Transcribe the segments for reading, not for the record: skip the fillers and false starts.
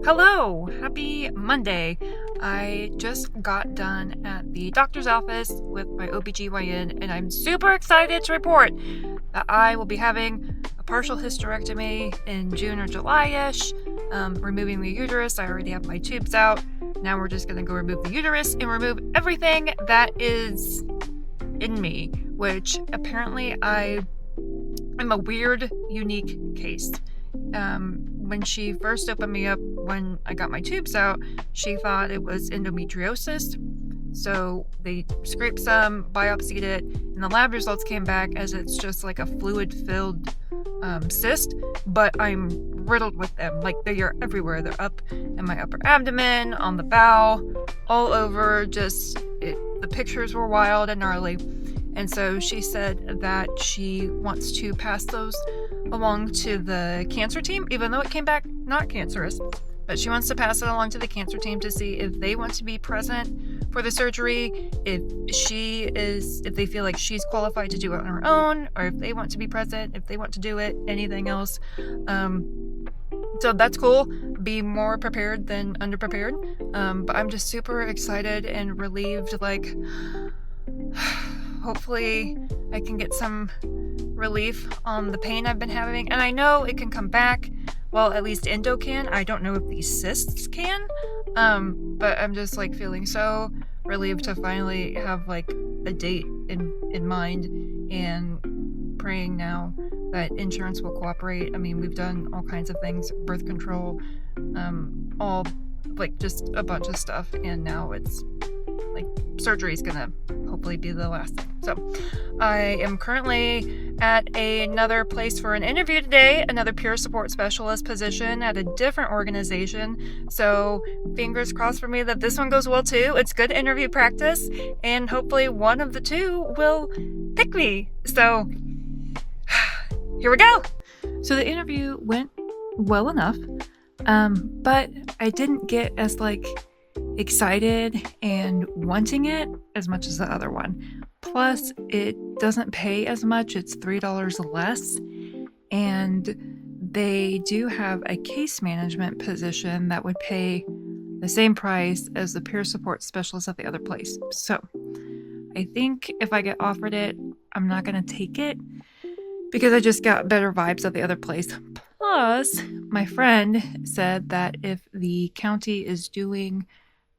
Hello, happy Monday. I just got done at the doctor's office with my OBGYN, and I'm super excited to report that I will be having a partial hysterectomy in June or July-ish, removing the uterus. I already have my tubes out. Now we're just going to go remove the uterus and remove everything that is in me, which apparently I am a weird, unique case. When she first opened me up when I got my tubes out, she thought it was endometriosis. So they scraped some, biopsied it, and the lab results came back as it's just like a fluid-filled cyst, but I'm riddled with them. Like, they are everywhere. They're up in my upper abdomen, on the bowel, all over. The pictures were wild and gnarly. And so she said that she wants to pass those along to the cancer team, even though it came back not cancerous. But she wants to pass it along to the cancer team to see if they want to be present for the surgery, if they feel like she's qualified to do it on her own, or if they want to be present, if they want to do it, anything else. So that's cool. Be more prepared than underprepared. But I'm just super excited and relieved. Like, hopefully I can get some relief on the pain I've been having. And I know it can come back. Well, at least endo can. I don't know if these cysts can. But I'm just like feeling so relieved to finally have like a date in mind, and praying now that insurance will cooperate. I mean, we've done all kinds of things, birth control, all like just a bunch of stuff, and now it's like surgery is gonna hopefully be the last thing. So I am currently at another place for an interview today, another peer support specialist position at a different organization. So fingers crossed for me that this one goes well too. It's good interview practice, and hopefully one of the two will pick me. So here we go. So the interview went well enough, but I didn't get as excited and wanting it as much as the other one. Plus, it doesn't pay as much. It's $3 less, and they do have a case management position that would pay the same price as the peer support specialist at the other place. So I think if I get offered it, I'm not going to take it because I just got better vibes at the other place. Plus, my friend said that if the county is doing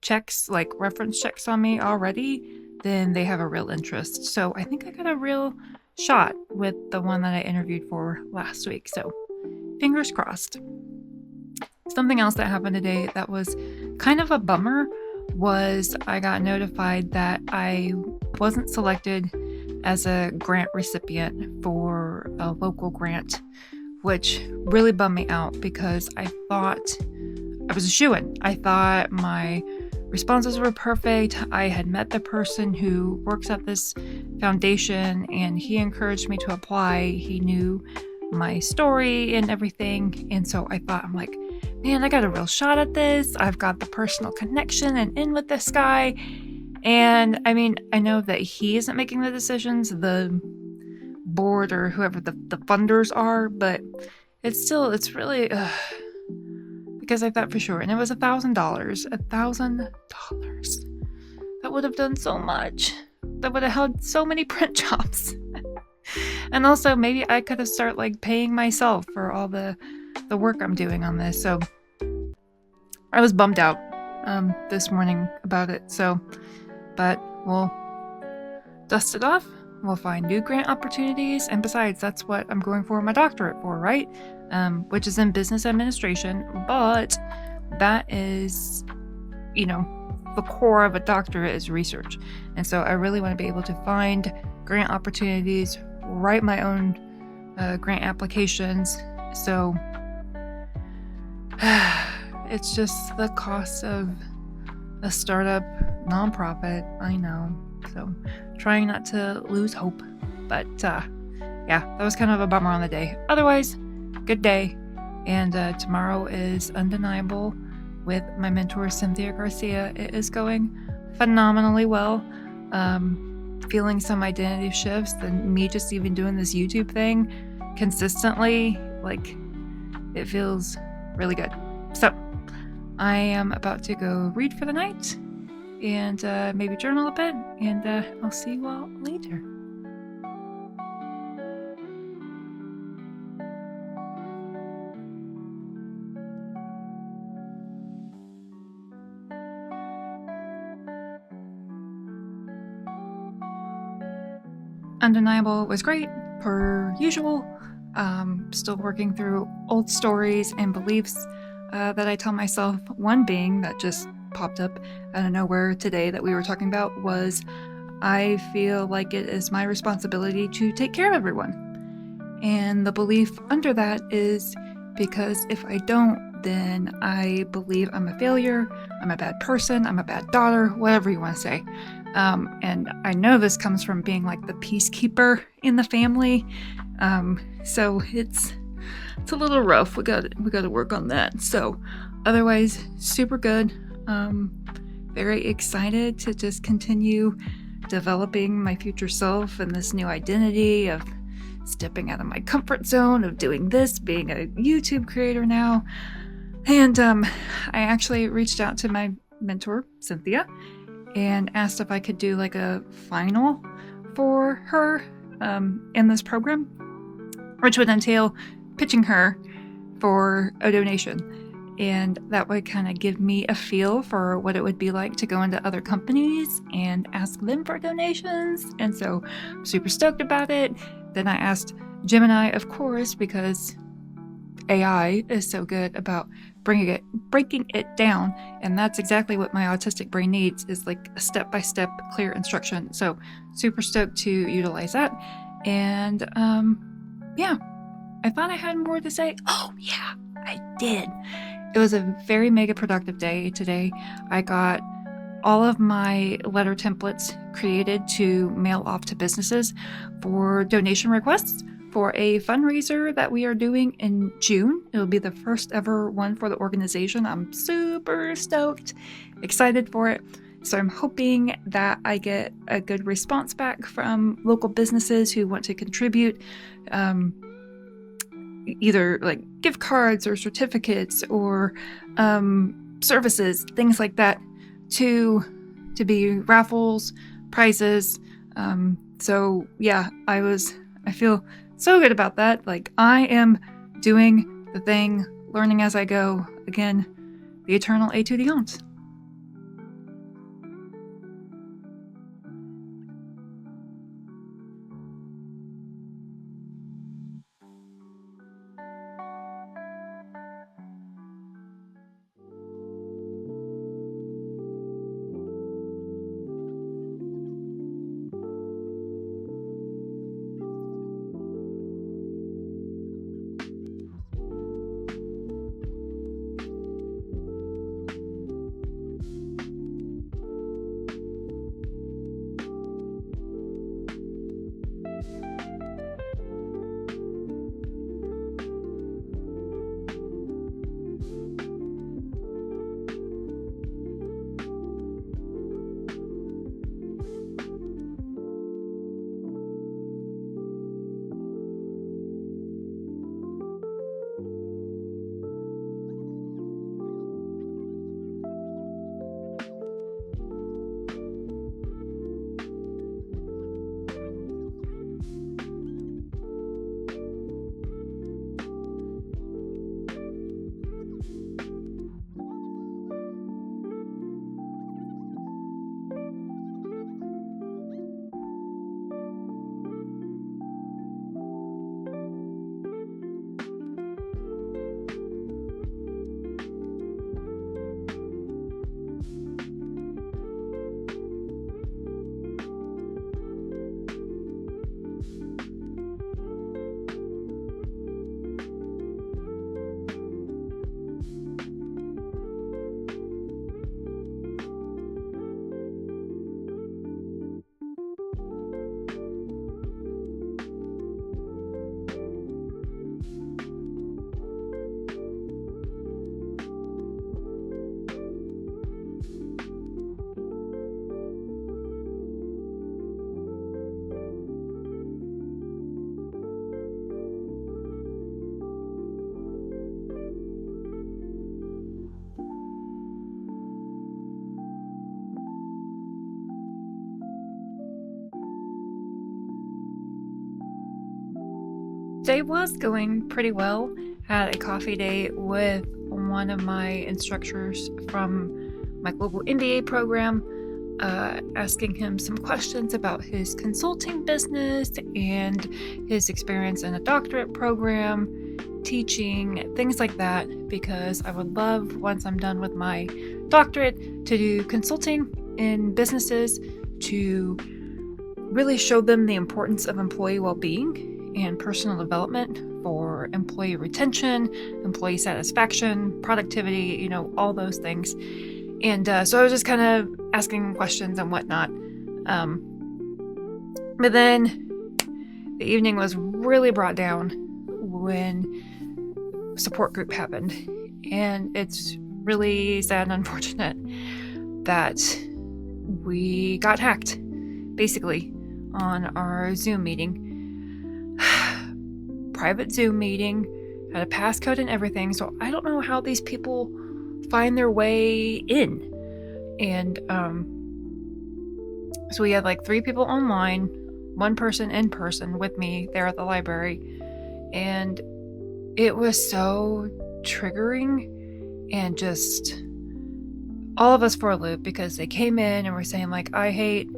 checks, like reference checks on me already, then they have a real interest. So I think I got a real shot with the one that I interviewed for last week. So fingers crossed. Something else that happened today that was kind of a bummer was I got notified that I wasn't selected as a grant recipient for a local grant, which really bummed me out because I thought I was a shoo-in. I thought my responses were perfect. I had met the person who works at this foundation, and he encouraged me to apply. He knew my story and everything. And so I thought, I'm like, man, I got a real shot at this. I've got the personal connection and in with this guy. And I mean, I know that he isn't making the decisions, the board or whoever the funders are, but it's really because I thought for sure, and it was $1,000. $1,000. That would have done so much. That would have held so many print jobs. And also maybe I could have started paying myself for all the work I'm doing on this. So I was bummed out this morning about it. So, but we'll dust it off. We'll find new grant opportunities. And besides, that's what I'm going for my doctorate for, right? Which is in business administration. But that is, the core of a doctorate is research. And so I really want to be able to find grant opportunities, write my own grant applications. So it's just the cost of a startup nonprofit, I know. So trying not to lose hope. But yeah, that was kind of a bummer on the day. Otherwise, good day. And tomorrow is undeniable with my mentor, Cynthia Garcia. It is going phenomenally well. Feeling some identity shifts, and me just even doing this YouTube thing consistently, it feels really good. So I am about to go read for the night and maybe journal a bit, and I'll see you all later. Undeniable was great, per usual. Still working through old stories and beliefs that I tell myself. One being that just popped up out of nowhere today that we were talking about was I feel like it is my responsibility to take care of everyone. And the belief under that is because if I don't, then I believe I'm a failure, I'm a bad person, I'm a bad daughter, whatever you want to say. And I know this comes from being like the peacekeeper in the family. So it's a little rough. We got to work on that. So otherwise, super good. Very excited to just continue developing my future self and this new identity of stepping out of my comfort zone of doing this, being a YouTube creator now. And I actually reached out to my mentor, Cynthia, and asked if I could do like a final for her in this program, which would entail pitching her for a donation. And that would kind of give me a feel for what it would be like to go into other companies and ask them for donations. And so I'm super stoked about it. Then I asked Gemini, of course, because AI is so good about breaking it down, and that's exactly what my autistic brain needs, is like a step-by-step clear instruction. So super stoked to utilize that. And yeah, I thought I had more to say. Oh yeah, I did. It was a very mega productive day today. I got all of my letter templates created to mail off to businesses for donation requests for a fundraiser that we are doing in June. It'll be the first ever one for the organization. I'm super stoked, excited for it. So I'm hoping that I get a good response back from local businesses who want to contribute, either like gift cards or certificates or services, things like that, to be raffles, prizes. So yeah, I feel so good about that. Like, I am doing the thing, learning as I go. Again, the eternal étudiante. day was going pretty well. Had a coffee date with one of my instructors from my global MBA program, asking him some questions about his consulting business and his experience in a doctorate program, teaching, things like that, because I would love, once I'm done with my doctorate, to do consulting in businesses to really show them the importance of employee well-being and personal development for employee retention, employee satisfaction, productivity, all those things. And so I was just kind of asking questions and whatnot. But then the evening was really brought down when support group happened. And it's really sad and unfortunate that we got hacked, basically, on our Zoom meeting. Private Zoom meeting, had a passcode and everything, so I don't know how these people find their way in. And so we had like 3 people online, 1 person in person with me there at the library, and it was so triggering and just all of us for a loop, because they came in and were saying like, I hate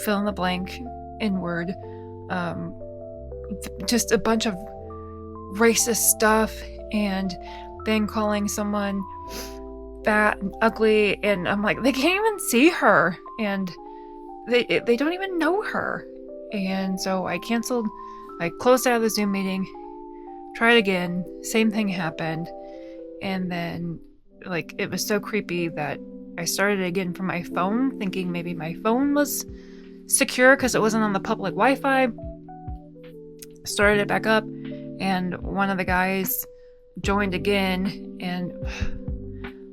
fill in the blank in word, just a bunch of racist stuff, and then calling someone fat and ugly, and I'm like, they can't even see her, and they don't even know her. And so I closed out of the Zoom meeting, tried again, same thing happened, and then like it was so creepy that I started again from my phone, thinking maybe my phone was secure because it wasn't on the public Wi-Fi. Started it back up, and one of the guys joined again, and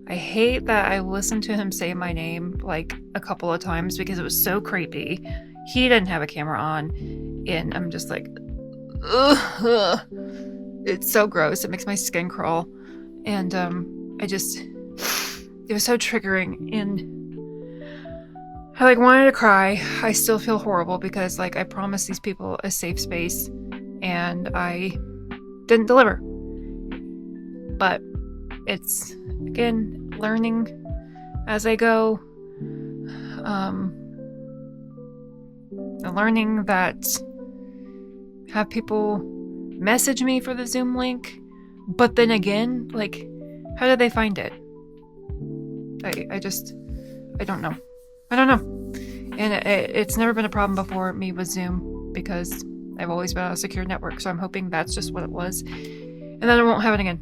I hate that I listened to him say my name like a couple of times because it was so creepy. He didn't have a camera on, and I'm just like, ugh. It's so gross. It makes my skin crawl, and it was so triggering, and I wanted to cry. I still feel horrible because I promised these people a safe space and I didn't deliver. But it's, again, learning as I go. Learning that have people message me for the Zoom link, but then again, how do they find it? I don't know. And it's never been a problem before me with Zoom because I've always been on a secure network, so I'm hoping that's just what it was, and then it won't happen again.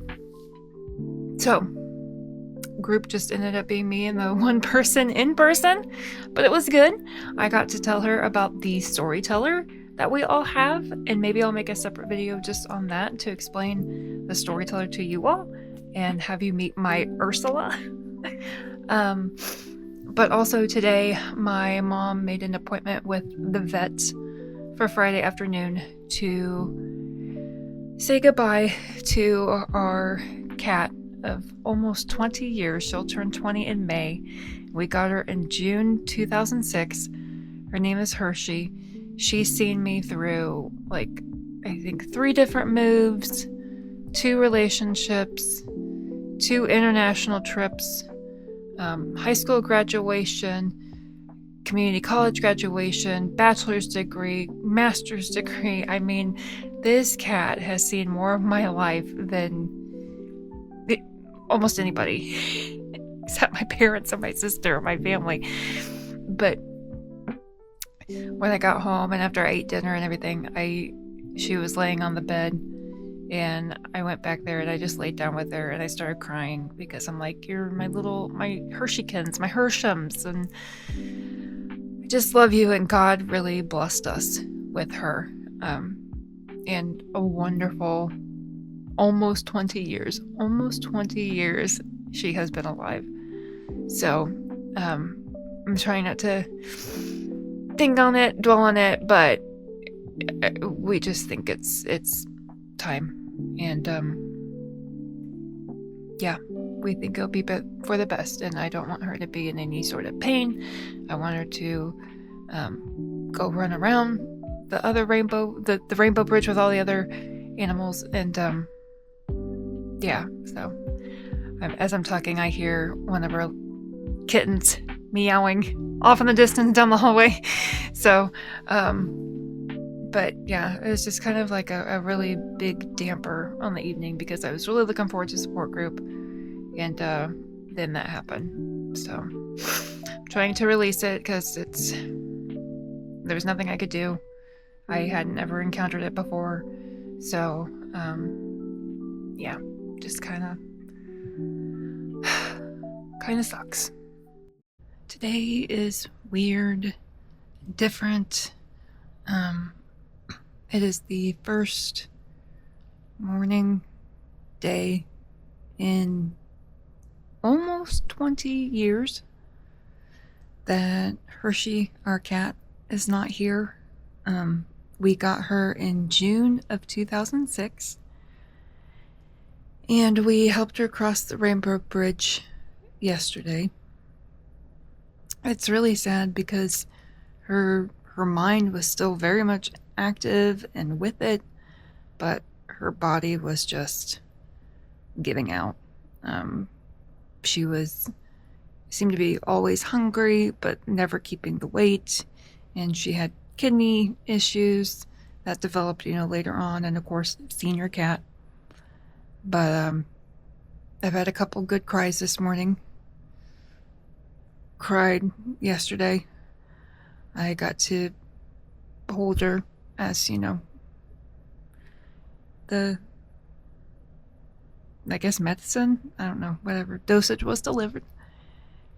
So, group just ended up being me and the one person in person, but it was good. I got to tell her about the storyteller that we all have, and maybe I'll make a separate video just on that to explain the storyteller to you all and have you meet my Ursula. But also today, my mom made an appointment with the vet for Friday afternoon to say goodbye to our cat of almost 20 years. She'll turn 20 in May. We got her in June 2006. Her name is Hershey. She's seen me through, I think 3 different moves, 2 relationships, 2 international trips, high school graduation, community college graduation, bachelor's degree, master's degree. I mean, this cat has seen more of my life than almost anybody, except my parents and my sister and my family. But when I got home and after I ate dinner and everything, she was laying on the bed, and I went back there and I just laid down with her and I started crying because I'm like, you're my Hershey-kins, my Hershams, and I just love you, and God really blessed us with her, and a wonderful almost 20 years she has been alive. So I'm trying not to think on it, dwell on it, but we just think it's time, and we think it'll be for the best, and I don't want her to be in any sort of pain. I want her to go run around the other rainbow, the rainbow bridge with all the other animals, and yeah. So as I'm talking, I hear one of our kittens meowing off in the distance down the hallway. So, but yeah, it was just kind of like a really big damper on the evening because I was really looking forward to support group, and then that happened. So, I'm trying to release it because there was nothing I could do. I hadn't ever encountered it before, so yeah, just kind of sucks. Today is weird, different. It is the first morning day in almost 20 years that Hershey, our cat, is not here. We got her in June of 2006, and we helped her cross the Rainbow Bridge yesterday. It's really sad because her mind was still very much active and with it, but her body was just giving out. She seemed to be always hungry, but never keeping the weight, and she had kidney issues that developed, later on, and of course, senior cat. But I've had a couple good cries this morning. Cried yesterday. I got to hold her as, the, I guess, medicine, I don't know, whatever dosage was delivered.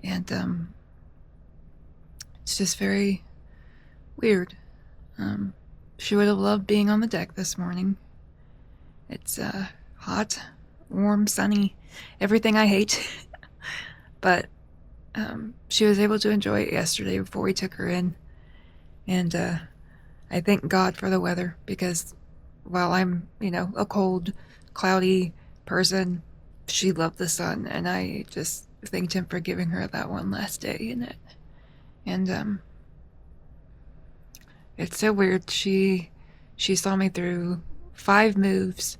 And it's just very weird. She would have loved being on the deck this morning. It's hot, warm, sunny, everything I hate. But she was able to enjoy it yesterday before we took her in. And I thank God for the weather, because while I'm, a cold, cloudy person, she loved the sun, and I just thanked him for giving her that one last day in it. And it's so weird. She saw me through 5 moves,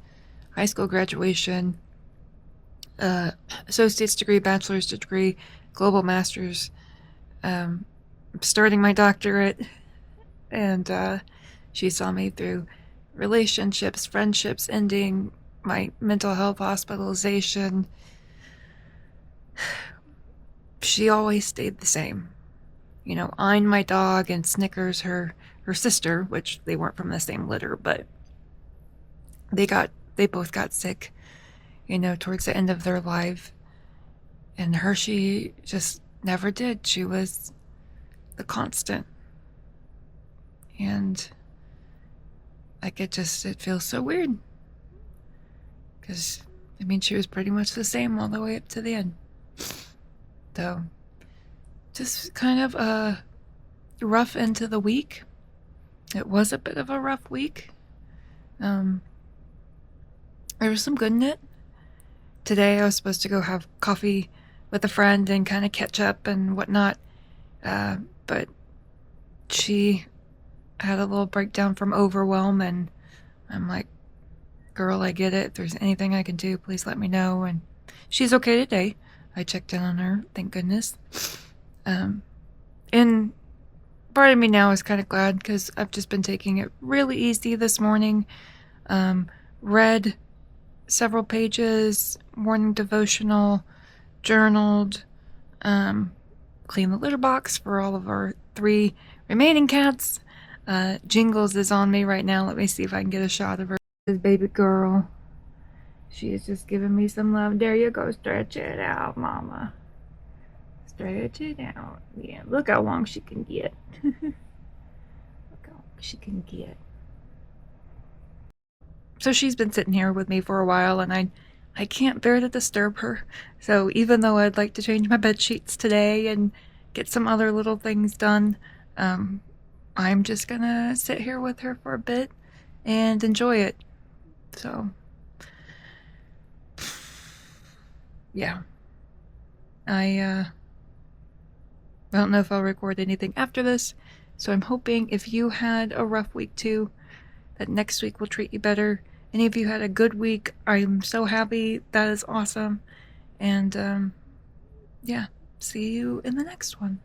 high school graduation, associate's degree, bachelor's degree, global master's, starting my doctorate, and she saw me through relationships, friendships ending, my mental health hospitalization. She always stayed the same. Ein, my dog, and Snickers, her sister, which they weren't from the same litter, but they both got sick, towards the end of their life. And Hershey just never did. She was the constant. And it feels so weird. Because, she was pretty much the same all the way up to the end. So, just kind of a rough end to the week. It was a bit of a rough week. There was some good in it. Today I was supposed to go have coffee with a friend and kind of catch up and whatnot. But she had a little breakdown from overwhelm, and I'm like, girl, I get it. If there's anything I can do, please let me know. And she's okay today. I checked in on her, thank goodness. And part of me now is kind of glad, because I've just been taking it really easy this morning. Read several pages, morning devotional, journaled, cleaned the litter box for all of our 3 remaining cats. Jingles is on me right now. Let me see if I can get a shot of her. This baby girl. She is just giving me some love. There you go. Stretch it out, mama. Stretch it out. Yeah, look how long she can get. Look how long she can get. So she's been sitting here with me for a while, and I can't bear to disturb her. So even though I'd like to change my bed sheets today and get some other little things done, I'm just gonna sit here with her for a bit and enjoy it. So, yeah. I don't know if I'll record anything after this, So I'm hoping if you had a rough week too, that next week will treat you better. And if you had a good week, I'm so happy. That is awesome. And yeah, see you in the next one.